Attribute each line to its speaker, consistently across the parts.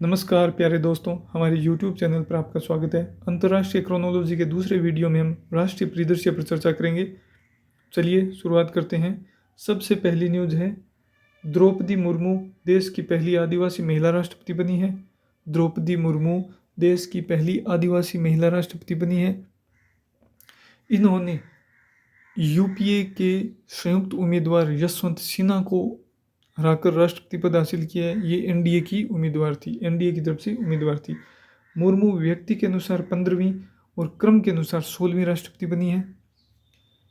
Speaker 1: नमस्कार प्यारे दोस्तों, हमारे YouTube चैनल पर आपका स्वागत है। अंतर्राष्ट्रीय क्रोनोलॉजी के दूसरे वीडियो में हम राष्ट्रीय परिदृश्य पर चर्चा करेंगे। चलिए शुरुआत करते हैं। सबसे पहली न्यूज है, द्रौपदी मुर्मू देश की पहली आदिवासी महिला राष्ट्रपति बनी है। द्रौपदी मुर्मू देश की पहली आदिवासी महिला राष्ट्रपति बनी है। इन्होंने यूपीए के संयुक्त उम्मीदवार यशवंत सिन्हा को हराकर राष्ट्रपति पद हासिल किया है। ये एनडीए की उम्मीदवार थी, एनडीए की तरफ से उम्मीदवार थी। मुर्मू व्यक्ति के अनुसार 15वीं और क्रम के अनुसार 16वीं राष्ट्रपति बनी है,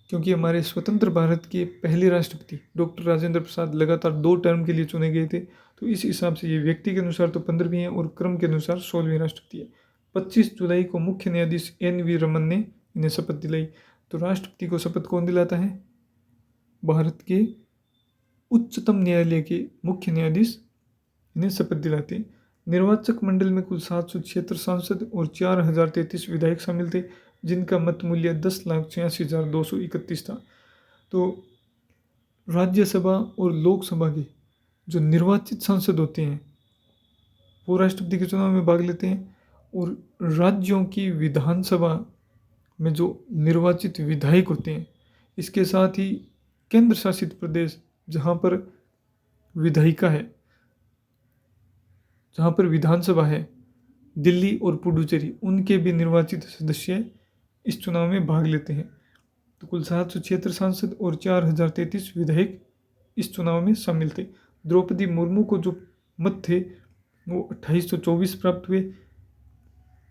Speaker 1: क्योंकि हमारे स्वतंत्र भारत के पहले राष्ट्रपति डॉक्टर राजेंद्र प्रसाद लगातार 2 टर्म के लिए चुने गए थे। तो इस हिसाब से ये व्यक्ति के अनुसार तो 15वीं है और क्रम के अनुसार 16वीं राष्ट्रपति है। 25 जुलाई को मुख्य न्यायाधीश NV रमन ने इन्हें शपथ दिलाई। तो राष्ट्रपति को शपथ कौन दिलाता है? भारत के उच्चतम न्यायालय के मुख्य न्यायाधीश इन्हें शपथ दिलाते। निर्वाचक मंडल में कुल 776 सांसद और 4033 विधायक शामिल थे, जिनका मत मूल्य 10,86,231 था। तो राज्यसभा और लोकसभा के जो निर्वाचित सांसद होते हैं वो राष्ट्रपति के चुनाव में भाग लेते हैं, और राज्यों की विधानसभा में जो निर्वाचित विधायक होते हैं, इसके साथ ही केंद्र शासित प्रदेश जहाँ पर विधायिका है, जहाँ पर विधानसभा है, दिल्ली और पुडुचेरी, उनके भी निर्वाचित सदस्य इस चुनाव में भाग लेते हैं। तो कुल 776 सांसद और 4033 विधायक इस चुनाव में शामिल थे। द्रौपदी मुर्मू को जो मत थे वो 2824 प्राप्त हुए।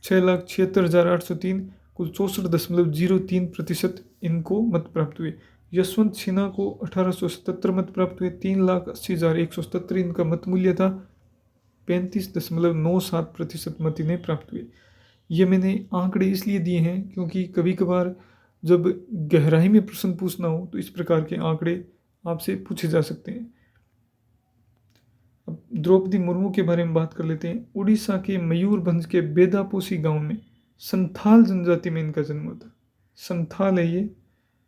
Speaker 1: 6,76,803 कुल 64.03% इनको मत प्राप्त हुए। यशवंत सिन्हा को 1877 मत प्राप्त हुए। 3,80,177 इनका मत मूल्य था। 35.97% मत इन्हें प्राप्त हुए। ये मैंने आंकड़े इसलिए दिए हैं क्योंकि कभी कभार जब गहराई में प्रश्न पूछना हो तो इस प्रकार के आंकड़े आपसे पूछे जा सकते हैं। अब द्रौपदी मुर्मू के बारे में बात कर लेते हैं। उड़ीसा के मयूरभंज के बेदापोसी गांव में संथाल जनजाति में इनका जन्म हुआ था। संथाल है ये।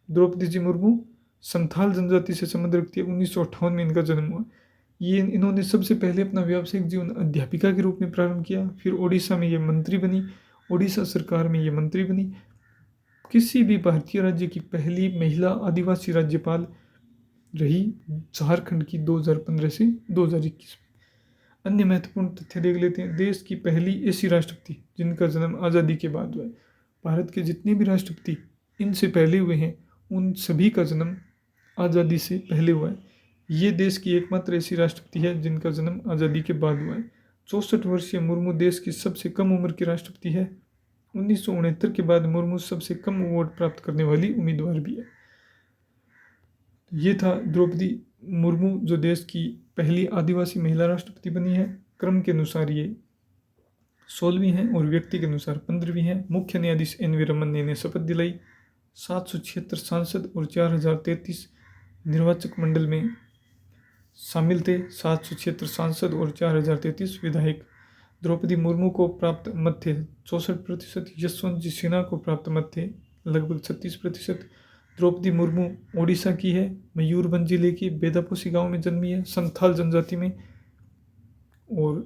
Speaker 1: द्रौपदी जी मुर्मू संथाल जनजाति से संबंध रखती है। 1958 में इनका जन्म हुआ। ये इन्होंने सबसे पहले अपना व्यावसायिक जीवन अध्यापिका के रूप में प्रारंभ किया। फिर ओडिशा में ये मंत्री बनी, ओडिशा सरकार में ये मंत्री बनी। किसी भी भारतीय राज्य की पहली महिला आदिवासी राज्यपाल रही झारखंड की 2015 से 2021। अन्य महत्वपूर्ण तथ्य देख लेते हैं। देश की पहली ऐसी राष्ट्रपति जिनका जन्म आज़ादी के बाद हुआ है। भारत के जितने भी राष्ट्रपति इनसे पहले हुए हैं उन सभी का जन्म आज़ादी से पहले हुआ है। ये देश की एकमात्र ऐसी राष्ट्रपति है जिनका जन्म आज़ादी के बाद हुआ है। 64 वर्षीय मुर्मू देश की सबसे कम उम्र की राष्ट्रपति है। 1969 के बाद मुर्मू सबसे कम वोट प्राप्त करने वाली उम्मीदवार भी है। ये था द्रौपदी मुर्मू जो देश की पहली आदिवासी महिला राष्ट्रपति बनी है। क्रम के अनुसार ये 16वीं है और व्यक्ति के अनुसार 15वीं है। मुख्य न्यायाधीश NV रमन ने इन्हें शपथ दिलाई। 776 सांसद और 4033 निर्वाचक मंडल में शामिल थे। 776 सांसद और 4033 विधायक। द्रौपदी मुर्मू को प्राप्त मत थे 64%। यशवंत जी सिन्हा को प्राप्त मत थे लगभग 36%। द्रौपदी मुर्मू ओडिशा की है, मयूरभंज जिले की बेदापोसी गांव में जन्मी है, संथाल जनजाति में, और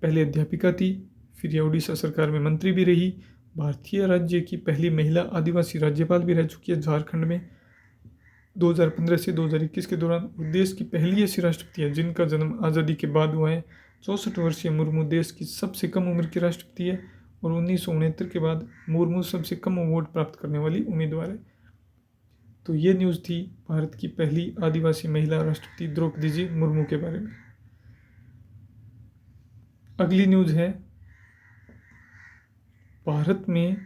Speaker 1: पहले अध्यापिका थी। फिर यह ओडिशा सरकार में मंत्री भी रही। भारतीय राज्य की पहली महिला आदिवासी राज्यपाल भी रह चुकी है झारखंड में 2015 से 2021 के दौरान। देश की पहली ऐसी राष्ट्रपति है जिनका जन्म आज़ादी के बाद हुआ है। 64 वर्षीय मुर्मू देश की सबसे कम उम्र की राष्ट्रपति है और 1969 के बाद मुर्मू सबसे कम वोट प्राप्त करने वाली उम्मीदवार है। तो ये न्यूज़ थी भारत की पहली आदिवासी महिला राष्ट्रपति द्रौपदी जी मुर्मू के बारे में। अगली न्यूज़ है, भारत में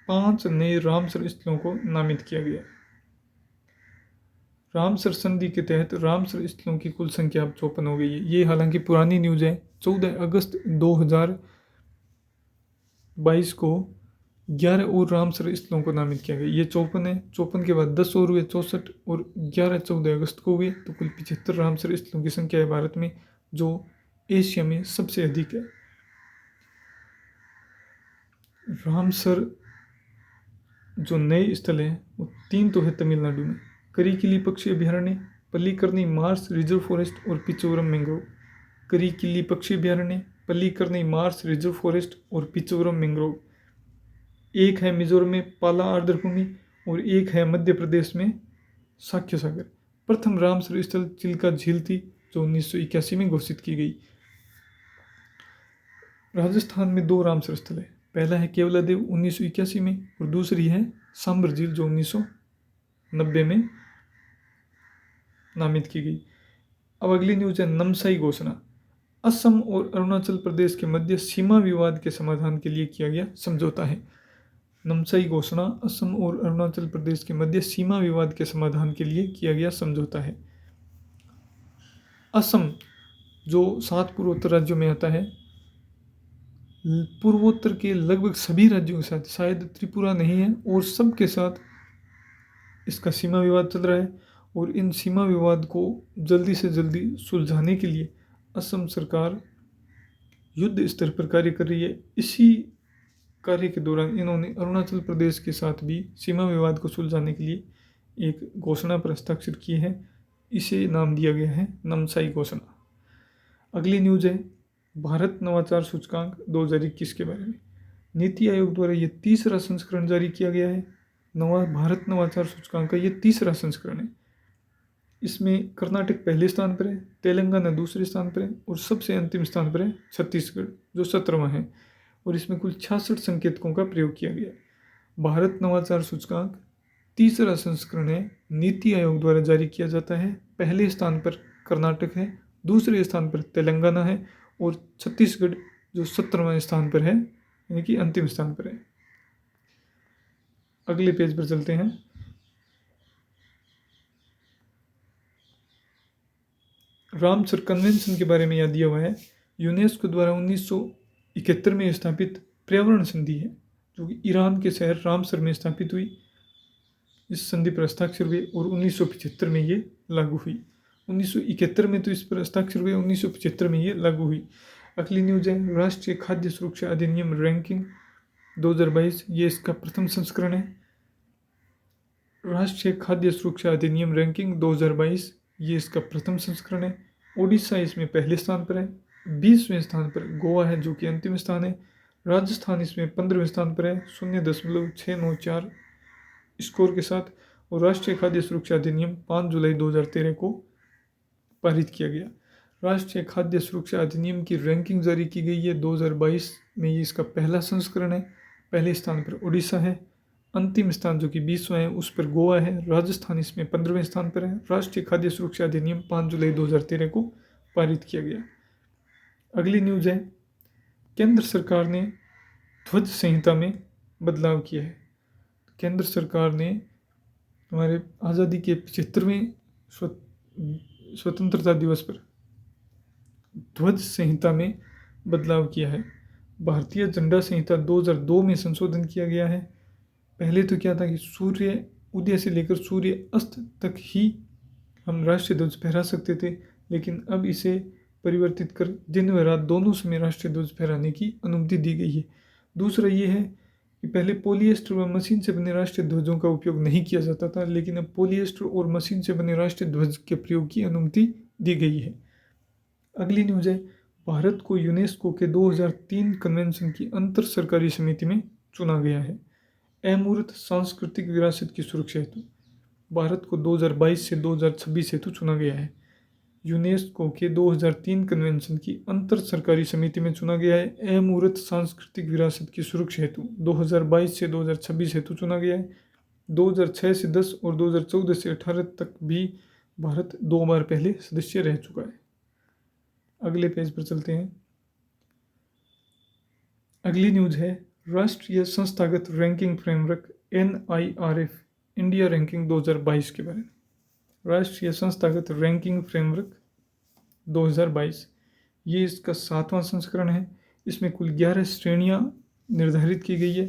Speaker 1: 5 नए रामसर स्थलों को नामित किया गया। रामसर संधि के तहत रामसर स्थलों की कुल संख्या अब 54 हो गई है। ये हालांकि पुरानी न्यूज़ है। 14 अगस्त 2022 को 11 और रामसर स्थलों को नामित किया गया। ये 54 है। 54 के बाद 10 और हुए 64 और 14 अगस्त को हुए। तो कुल 75 रामसर स्थलों की संख्या है भारत में, जो एशिया में सबसे अधिक है। रामसर जो नए स्थल हैं वो 3 तो है तमिलनाडु में। करिकिली पक्षी अभयारण्य, पल्लीकरनी मार्स रिजर्व फॉरेस्ट और पिचोरम मैंग्रोव। करिकिली पक्षी अभयारण्य, पल्लीकरनई मार्स रिजर्व फॉरेस्ट और पिचोरम मैंग्रोव। एक है मिजोरम में पाला आर्द्रभूमि और एक है मध्य प्रदेश में साक्य सागर। प्रथम रामसर स्थल चिल्का झील थी जो 1981 में घोषित की गई। राजस्थान में 2 रामसर स्थल है। पहला है केवलादेव 1981 में और दूसरी है सांबर झील जो 1990 में नामित की गई। अब अगली न्यूज है नामसाई घोषणा। असम और अरुणाचल प्रदेश के मध्य सीमा विवाद के समाधान के लिए किया गया समझौता है। नामसाई घोषणा असम और अरुणाचल प्रदेश के मध्य सीमा विवाद के समाधान के लिए किया गया समझौता है। असम जो 7 पूर्वोत्तर राज्यों में आता है, पूर्वोत्तर के लगभग सभी राज्यों के साथ, शायद त्रिपुरा नहीं है, और सब के साथ इसका सीमा विवाद चल रहा है। और इन सीमा विवाद को जल्दी से जल्दी सुलझाने के लिए असम सरकार युद्ध स्तर पर कार्य कर रही है। इसी कार्य के दौरान इन्होंने अरुणाचल प्रदेश के साथ भी सीमा विवाद को सुलझाने के लिए एक घोषणा पर हस्ताक्षर किए हैं। इसे नाम दिया गया है नामसाई घोषणा। अगली न्यूज है भारत नवाचार सूचकांक 2021 के बारे में। नीति आयोग द्वारा ये 3रा संस्करण जारी किया गया है। भारत नवाचार सूचकांक का ये 3रा संस्करण है। इसमें कर्नाटक पहले स्थान पर है, तेलंगाना दूसरे स्थान पर है और सबसे अंतिम स्थान पर है छत्तीसगढ़ जो 17वां है। और इसमें कुल 66 संकेतकों का प्रयोग किया गया है। भारत नवाचार सूचकांक 3रा संस्करण है, नीति आयोग द्वारा जारी किया जाता है। पहले स्थान पर कर्नाटक है, दूसरे स्थान पर तेलंगाना है और छत्तीसगढ़ जो 17वां स्थान पर है, यानी कि अंतिम स्थान पर है। अगले पेज पर चलते हैं। रामसर कन्वेंशन के बारे में यह दिया हुआ है। यूनेस्को द्वारा 1971 में स्थापित पर्यावरण संधि है जो कि ईरान के शहर रामसर में स्थापित हुई। इस संधि पर हस्ताक्षर हुए और 1975 में ये लागू हुई। 1971 में तो इस पर हस्ताक्षर हुए, 1975 में ये लागू हुई। अगली न्यूज है राष्ट्रीय खाद्य सुरक्षा अधिनियम रैंकिंग 2022। ये इसका प्रथम संस्करण है। राष्ट्रीय खाद्य सुरक्षा अधिनियम रैंकिंग 2022 ये इसका प्रथम संस्करण है। ओडिशा इसमें पहले स्थान पर है। 20वें स्थान पर गोवा है जो कि अंतिम स्थान है। राजस्थान इसमें 15वें स्थान पर है 0.694 स्कोर के साथ। और राष्ट्रीय खाद्य सुरक्षा अधिनियम 5 जुलाई 2013 को पारित किया गया। राष्ट्रीय खाद्य सुरक्षा अधिनियम की रैंकिंग जारी की गई है 2022 में। ये इसका पहला संस्करण है। पहले स्थान पर ओडिशा है, अंतिम स्थान जो कि 20वां है उस पर गोवा है। राजस्थान इसमें 15वें स्थान पर है। राष्ट्रीय खाद्य सुरक्षा अधिनियम 5 जुलाई 2013 को पारित किया गया। अगली न्यूज है केंद्र सरकार ने ध्वज संहिता में बदलाव किया है। केंद्र सरकार ने हमारे आज़ादी के 75वें स्वतंत्रता दिवस पर ध्वज संहिता में बदलाव किया है। भारतीय झंडा संहिता 2002 में संशोधन किया गया है। पहले तो क्या था कि सूर्य उदय से लेकर सूर्य अस्त तक ही हम राष्ट्रीय ध्वज फहरा सकते थे, लेकिन अब इसे परिवर्तित कर दिन व रात दोनों समय राष्ट्रीय ध्वज फहराने की अनुमति दी गई है। दूसरा ये है कि पहले पॉलिएस्टर व मशीन से बने राष्ट्रीय ध्वजों का उपयोग नहीं किया जाता था, लेकिन अब पॉलिएस्टर और मशीन से बने राष्ट्रीय ध्वज के प्रयोग की अनुमति दी गई है। अगली न्यूज है भारत को यूनेस्को के 2003 कन्वेंशन की अंतर सरकारी समिति में चुना गया है। अमूर्त सांस्कृतिक विरासत की सुरक्षा हेतु भारत को 2022 से 2026 हेतु चुना गया है। यूनेस्को के 2003 कन्वेंशन की अंतर सरकारी समिति में चुना गया है। अमूर्त सांस्कृतिक विरासत की सुरक्षा हेतु 2022 से 2026 हेतु चुना गया है। 2006 से 10 और 2014 से 18 तक भी भारत 2 बार पहले सदस्य रह चुका है। अगले पेज पर चलते हैं। अगली न्यूज है राष्ट्रीय संस्थागत ranking framework NIRF India ranking 2022 के बारे में। राष्ट्रीय संस्थागत रैंकिंग फ्रेमवर्क 2022 ये इसका 7वां संस्करण है। इसमें कुल 11 श्रेणियां निर्धारित की गई है।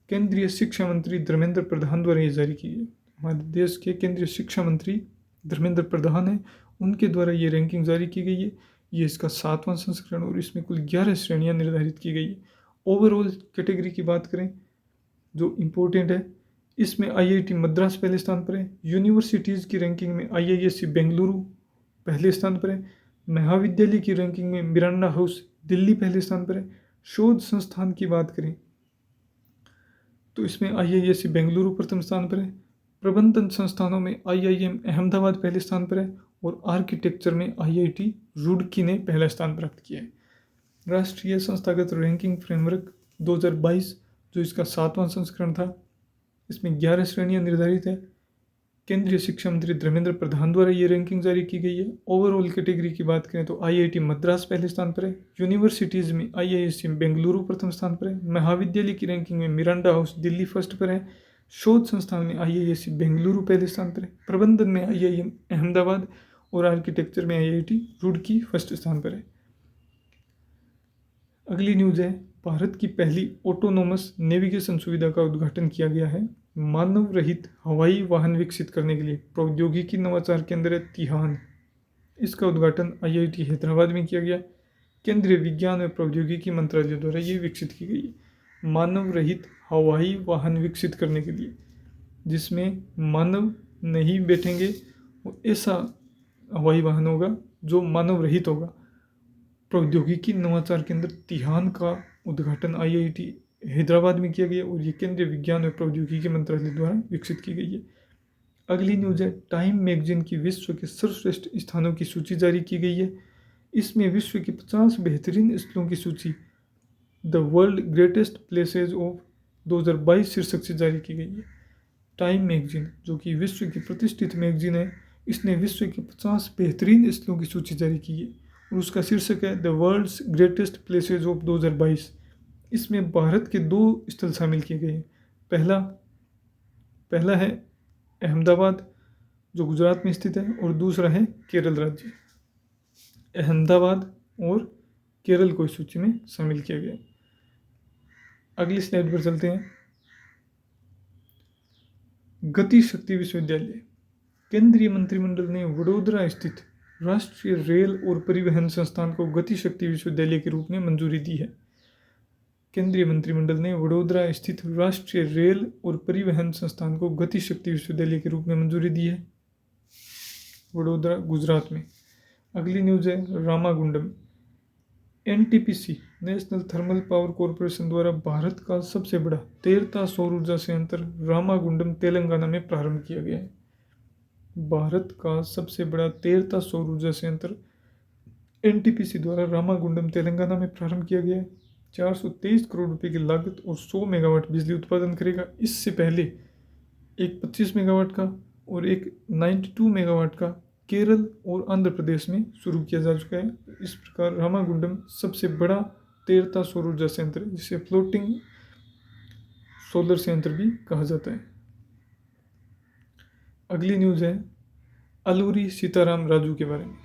Speaker 1: केंद्रीय शिक्षा मंत्री धर्मेंद्र प्रधान द्वारा ये जारी की गई। हमारे देश के केंद्रीय शिक्षा मंत्री धर्मेंद्र प्रधान हैं, उनके द्वारा ये रैंकिंग जारी की गई है। ये इसका 7वां संस्करण और इसमें कुल 11 श्रेणियां निर्धारित की गई है। ओवरऑल कैटेगरी की बात करें जो इम्पोर्टेंट है, इसमें IIT मद्रास पहले स्थान पर है। यूनिवर्सिटीज़ की रैंकिंग में IISc बेंगलुरु पहले स्थान पर है। महाविद्यालय की रैंकिंग में मिरांडा हाउस दिल्ली पहले स्थान पर है। शोध संस्थान की बात करें तो इसमें IISc बेंगलुरु प्रथम स्थान पर है। प्रबंधन संस्थानों में IIM अहमदाबाद पहले स्थान पर है और आर्किटेक्चर में IIT रुड़की ने पहला स्थान प्राप्त किया है। राष्ट्रीय संस्थागत रैंकिंग फ्रेमवर्क 2022 जो इसका 7वां संस्करण था, इसमें 11 श्रेणियां निर्धारित है। केंद्रीय शिक्षा मंत्री धर्मेंद्र प्रधान द्वारा ये रैंकिंग जारी की गई है। ओवरऑल कैटेगरी की बात करें तो IIT मद्रास पहले स्थान पर है। यूनिवर्सिटीज़ में IISc बेंगलुरु प्रथम स्थान पर है। महाविद्यालय की रैंकिंग में मिरांडा हाउस दिल्ली फर्स्ट पर है। शोध संस्थान में IISc बेंगलुरु पहले स्थान पर है। प्रबंधन में IIM अहमदाबाद और आर्किटेक्चर में IIT रुड़की फर्स्ट स्थान पर है। अगली न्यूज़ है, भारत की पहली ऑटोनोमस नेविगेशन सुविधा का उद्घाटन किया गया है। मानव रहित हवाई वाहन विकसित करने के लिए प्रौद्योगिकी नवाचार केंद्र है तिहान। इसका उद्घाटन IIT हैदराबाद में किया गया। केंद्रीय विज्ञान और प्रौद्योगिकी मंत्रालय द्वारा ये विकसित की गई है। मानव रहित हवाई वाहन विकसित करने के लिए, जिसमें मानव नहीं बैठेंगे, ऐसा हवाई वाहन होगा जो मानव रहित होगा। प्रौद्योगिकी नवाचार केंद्र तिहान का उद्घाटन IIT हैदराबाद में किया गया और ये केंद्रीय विज्ञान और प्रौद्योगिकी मंत्रालय द्वारा विकसित की गई है। अगली न्यूज़ है, टाइम मैगजीन की विश्व के सर्वश्रेष्ठ स्थानों की सूची जारी की गई है। इसमें विश्व के 50 बेहतरीन स्थलों की सूची the world greatest places of 2022 शीर्षक से जारी की गई है। टाइम मैगजीन जो कि विश्व की प्रतिष्ठित मैगजीन है, इसने विश्व के 50 बेहतरीन स्थलों की सूची जारी की है और उसका शीर्षक है the world's greatest places of 2022। इसमें भारत के 2 स्थल शामिल किए गए हैं। पहला है अहमदाबाद जो गुजरात में स्थित है और दूसरा है केरल राज्य। अहमदाबाद और केरल को इस सूची में शामिल किया गया। अगली स्लाइड पर चलते हैं। गति शक्ति विश्वविद्यालय। केंद्रीय मंत्रिमंडल ने वडोदरा स्थित राष्ट्रीय रेल और परिवहन संस्थान को गति शक्ति विश्वविद्यालय के रूप में मंजूरी दी है। केंद्रीय मंत्रिमंडल ने वडोदरा स्थित राष्ट्रीय रेल और परिवहन संस्थान को गति शक्ति विश्वविद्यालय के रूप में मंजूरी दी है, वडोदरा गुजरात में। अगली न्यूज़ है, Ramagundam. NTPC national thermal power corporation द्वारा भारत का सबसे बड़ा तेरता सौर ऊर्जा संयंत्र रामागुंडम तेलंगाना में प्रारंभ किया गया है। भारत का सबसे बड़ा तेरता सौर ऊर्जा संयंत्र NTPC द्वारा रामागुंडम तेलंगाना में प्रारंभ किया गया है। 423 करोड़ रुपए की लागत और 100 मेगावाट बिजली उत्पादन करेगा। इससे पहले एक 25 मेगावाट का और एक 92 मेगावाट का केरल और आंध्र प्रदेश में शुरू किया जा चुका है। इस प्रकार रामागुंडम सबसे बड़ा तेरता सौर ऊर्जा संयंत्र है, जिसे फ्लोटिंग सोलर संयंत्र भी कहा जाता है। अगली न्यूज़ है, अलूरी सीताराम राजू के बारे में।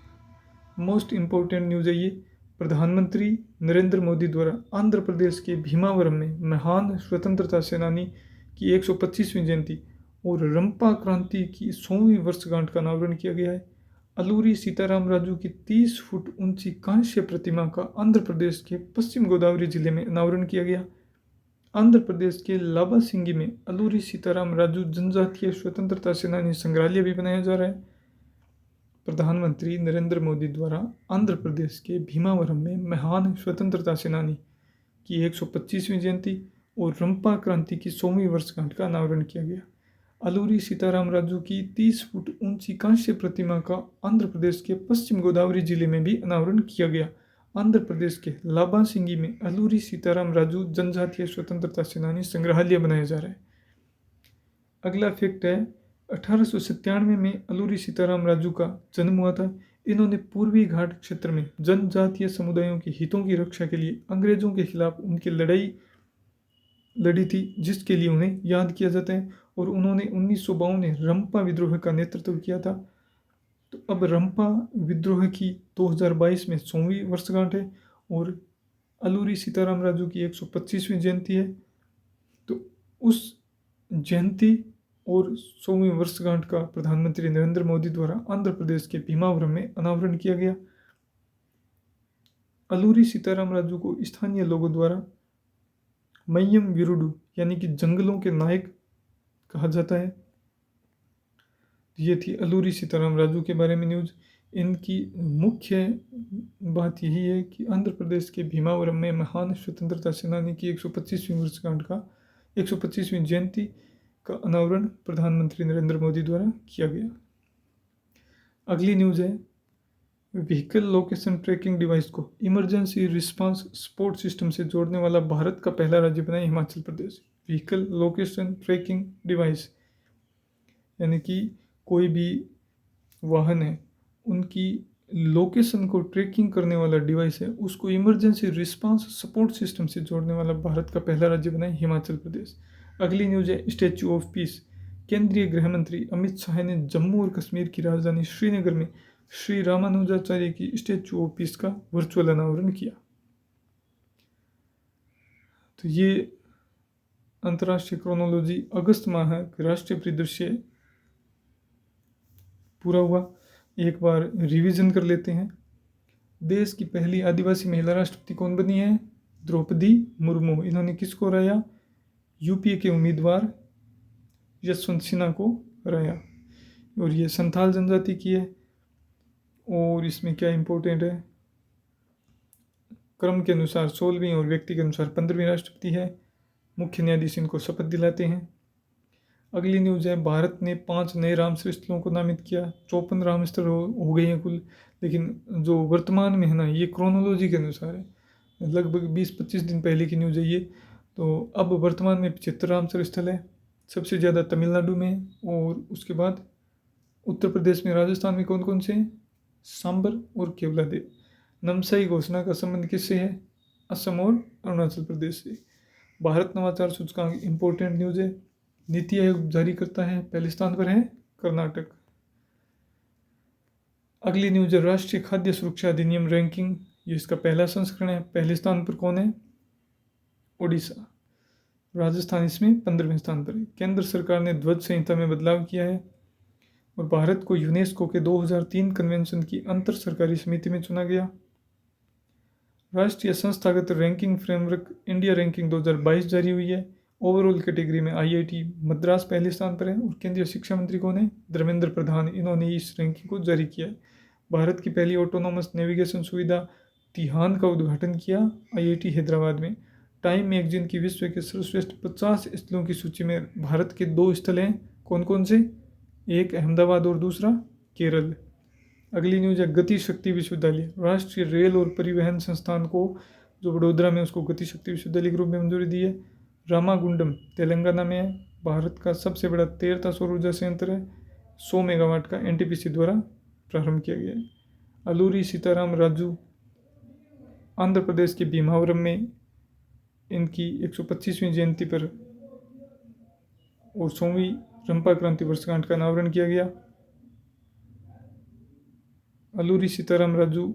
Speaker 1: मोस्ट इम्पोर्टेंट न्यूज़ है ये। प्रधानमंत्री नरेंद्र मोदी द्वारा आंध्र प्रदेश के भीमावरम में महान स्वतंत्रता सेनानी की 125वीं जयंती और रंपा क्रांति की 100वीं वर्षगांठ का अनावरण किया गया है। अलूरी सीताराम राजू की 30 फुट ऊंची कांस्य प्रतिमा का आंध्र प्रदेश के पश्चिम गोदावरी जिले में अनावरण किया गया। आंध्र प्रदेश के लाबासिंगी में अलूरी सीताराम राजू जनजातीय स्वतंत्रता सेनानी संग्रहालय भी बनाया जा रहा है। प्रधानमंत्री नरेंद्र मोदी द्वारा आंध्र प्रदेश के भीमावरम में महान स्वतंत्रता सेनानी की 125वीं जयंती और रंपा क्रांति की 100वीं वर्षगांठ का अनावरण किया गया। अलूरी सीताराम राजू की 30 फुट ऊंची कांस्य प्रतिमा का आंध्र प्रदेश के पश्चिम गोदावरी जिले में भी अनावरण किया गया। आंध्र प्रदेश के लाबासिंगी में अलूरी सीताराम राजू जनजातीय स्वतंत्रता सेनानी संग्रहालय बनाया जा रहा है। अगला फैक्ट है, 1897 में अलूरी सीताराम राजू का जन्म हुआ था। इन्होंने पूर्वी घाट क्षेत्र में जनजातीय समुदायों के हितों की रक्षा के लिए अंग्रेजों के खिलाफ उनकी लड़ाई लड़ी थी, जिसके लिए उन्हें याद किया जाता है। और उन्होंने 1952 में रंपा विद्रोह का नेतृत्व किया था। तो अब रंपा विद्रोह की 2022 में 100वीं वर्षगांठ है और अलूरी सीताराम राजू की 125वीं जयंती है। तो उस जयंती और 100वीं वर्षगांठ का प्रधानमंत्री नरेंद्र मोदी द्वारा आंध्र प्रदेश के भीमावरम में अनावरण किया गया। अलूरी सीताराम राजू को स्थानीय लोगों द्वारा मय्यम वीरुडू यानी कि जंगलों के नायक कहा जाता है। ये थी अलूरी सीताराम राजू के बारे में न्यूज़। इनकी मुख्य बात यही है कि आंध्र प्रदेश के भीमावरम में महान स्वतंत्रता सेनानी की 125वीं वर्षगांठ का 125वीं जयंती का अनावरण प्रधानमंत्री नरेंद्र मोदी द्वारा किया गया। अगली न्यूज़ है, व्हीकल लोकेशन ट्रैकिंग डिवाइस को इमरजेंसी रिस्पांस सपोर्ट सिस्टम से जोड़ने वाला भारत का पहला राज्य बना Himachal Pradesh. Vehicle location tracking device यानी कि कोई भी वाहन है उनकी लोकेशन को ट्रैकिंग करने वाला डिवाइस है, उसको इमरजेंसी रिस्पांस सपोर्ट सिस्टम से जोड़ने वाला भारत का पहला राज्य बना हिमाचल प्रदेश। अगली न्यूज़ है, स्टैच्यू ऑफ पीस। केंद्रीय गृह मंत्री अमित शाह ने जम्मू और कश्मीर की राजधानी श्रीनगर में श्री रामानुजाचार्य की स्टैच्यू ऑफ पीस का वर्चुअल अनावरण किया। तो ये अंतर्राष्ट्रीय क्रोनोलॉजी अगस्त माह का राष्ट्रीय परिदृश्य पूरा हुआ। एक बार रिवीजन कर लेते हैं। देश की पहली आदिवासी महिला राष्ट्रपति कौन बनी है? द्रौपदी मुर्मू। इन्होंने किसको हराया? यूपीए के उम्मीदवार यशवंत सिन्हा को हराया। और ये संथाल जनजाति की है। और इसमें क्या इम्पोर्टेंट है, क्रम के अनुसार 16वीं और व्यक्ति के अनुसार 15वीं राष्ट्रपति है। मुख्य न्यायाधीश इनको शपथ दिलाते हैं। अगली न्यूज़ है, भारत ने 5 नए रामसर स्थलों को नामित किया। 54 रामस्थल हो गए हैं कुल, लेकिन जो वर्तमान में है ना, ये क्रोनोलॉजी के अनुसार है, लगभग 20-25 दिन पहले की न्यूज़ है ये। तो अब वर्तमान में 75 रामसर स्थल है। सबसे ज़्यादा तमिलनाडु में, और उसके बाद उत्तर प्रदेश में, राजस्थान में कौन कौन से हैं? सांबर और केवलादेव। नामसाई घोषणा का संबंध किससे है? असम और अरुणाचल प्रदेश से। भारत नवाचार सूचकांक इम्पोर्टेंट न्यूज़ है। नीति आयोग जारी करता है, पहले स्थान पर है कर्नाटक। अगली न्यूज़ है, राष्ट्रीय खाद्य सुरक्षा अधिनियम रैंकिंग, ये इसका पहला संस्करण है। पहले स्थान पर कौन है? ओडिशा। राजस्थान इसमें 15वें स्थान पर है। केंद्र सरकार ने ध्वज संहिता में बदलाव किया है। और भारत को यूनेस्को के 2003 कन्वेंशन की अंतर सरकारी समिति में चुना गया। राष्ट्रीय संस्थागत रैंकिंग फ्रेमवर्क इंडिया रैंकिंग 2022 जारी हुई है। ओवरऑल कैटेगरी में आईआईटी मद्रास पहले स्थान पर है। और केंद्रीय शिक्षा मंत्री कौन है? धर्मेंद्र प्रधान। इन्होंने इस रैंकिंग को जारी किया है। भारत की पहली ऑटोनोमस नेविगेशन सुविधा तिहान का उद्घाटन किया आईआईटी हैदराबाद में। टाइम मैगजीन की विश्व के सर्वश्रेष्ठ 50 स्थलों की सूची में भारत के 2 स्थल हैं। कौन कौन से? एक अहमदाबाद और दूसरा केरल। अगली न्यूज़ है, गति शक्ति विश्वविद्यालय। राष्ट्रीय रेल और परिवहन संस्थान को, जो वडोदरा में, उसको गति शक्ति विश्वविद्यालय के रूप में मंजूरी दी है। रामागुंडम तेलंगाना में है। भारत का सबसे बड़ा तेरता सौर ऊर्जा संयंत्र है। 100 मेगावाट का एनटीपीसी द्वारा प्रारंभ किया गया है। अलूरी सीताराम राजू आंध्र प्रदेश के भीमावरम में इनकी 125वीं जयंती पर और 100वीं रंपा क्रांति वर्षगांठ का अनावरण किया गया। अलूरी सीताराम राजू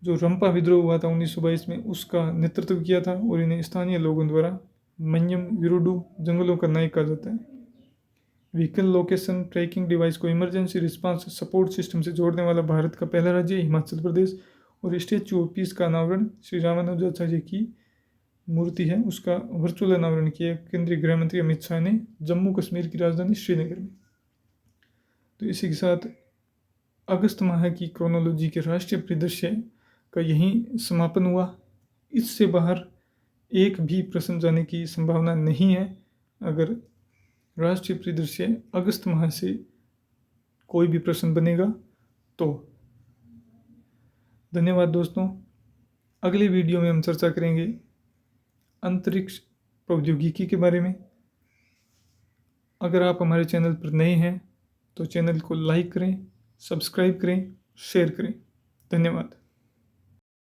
Speaker 1: जो रंपा विद्रोह हुआ था 1922 में, उसका नेतृत्व किया था। और इन्हें स्थानीय लोगों द्वारा मन्यम विरुडू जंगलों का नायक कहा जाता है। व्हीकल लोकेशन ट्रैकिंग डिवाइस को इमरजेंसी रिस्पांस सपोर्ट सिस्टम से जोड़ने वाला भारत का पहला राज्य हिमाचल प्रदेश। और स्टैच्यू ऑफ पीस का अनावरण श्री रामानुजाचार्य की मूर्ति है, उसका वर्चुअल अनावरण किया केंद्रीय गृह मंत्री अमित शाह ने जम्मू कश्मीर की राजधानी श्रीनगर में। तो इसी के साथ अगस्त माह की क्रोनोलॉजी के राष्ट्रीय परिदृश्य का यहीं समापन हुआ। इससे बाहर एक भी प्रश्न जाने की संभावना नहीं है। अगर राष्ट्रीय परिदृश्य अगस्त माह से कोई भी प्रश्न बनेगा तो। धन्यवाद दोस्तों। अगले वीडियो में हम चर्चा करेंगे अंतरिक्ष प्रौद्योगिकी के बारे में। अगर आप हमारे चैनल पर नए हैं तो चैनल को लाइक करें, सब्सक्राइब करें, शेयर करें। धन्यवाद।